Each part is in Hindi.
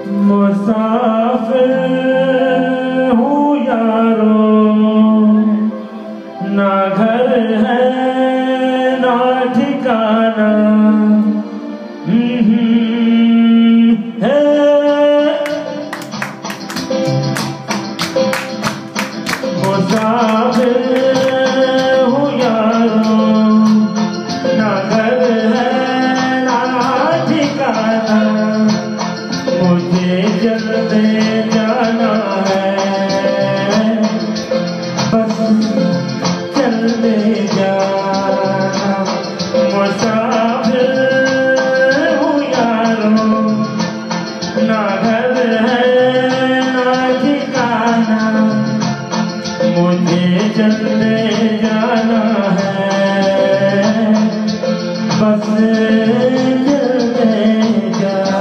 मुसाफिर हूँ यारो, ना घर है ना ठिकाना। है मुसाफिर हूँ यारो, ना घर है ना ठिकाना। मुझे जल्दी जाना है, बस चलते जाना। मुसाफिर हूँ यारो, ना घर है ना ठिकाना। मुझे चलते जाना है, बस चलते जाना।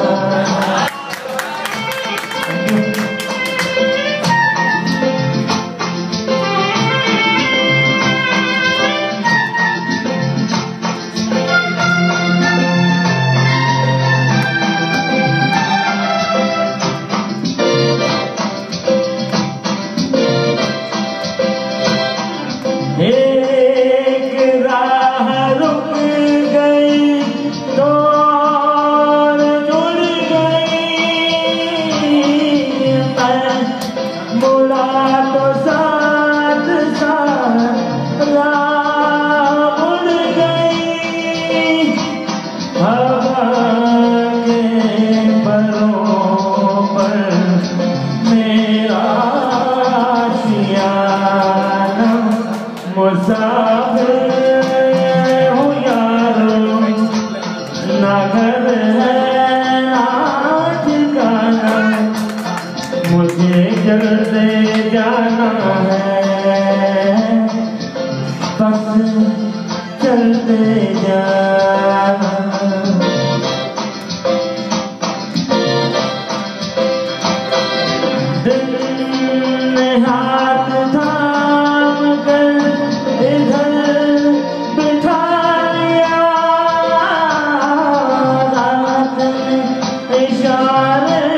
एक राह रुक गई तो और जुड़ गई। मैं मुड़ा तो साथ साथ राह मुड़ गई। हवा के परों पर मेरा आशियाना। मुसाफिर हूँ यारो, ना घर है ना ठिकाना। मुझे जल्दी जाना है, बस चलते जाना। दिल ने हाथ थाम कर इधर बिठा लिया। रात ने इशारे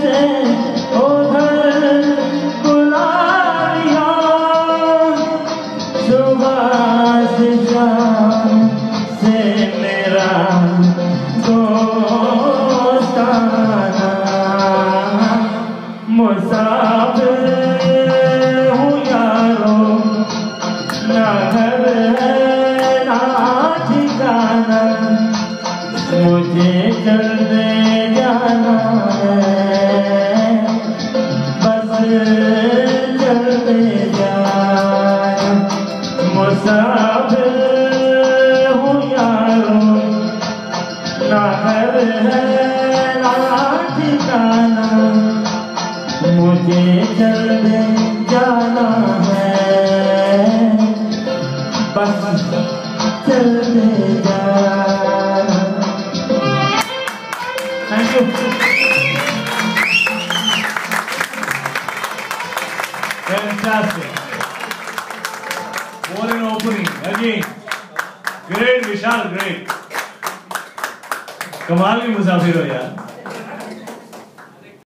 से उधर बुला लिया। सुबह से शाम से मेरा दोस्ताना। मुसाफिर हूँ यारो, ना घर है ना ठिकाना। मुझे चलते जाना है, बस चलते जाना। मुसाफिर हूँ यारो, ना घर है ना ठिकाना। मुझे चलते जाना है, बस चलते जाना। Thank you. Fantastic. What an opening. Again. Great, Vishal, great. कमाल की मुसाफिर हो यार।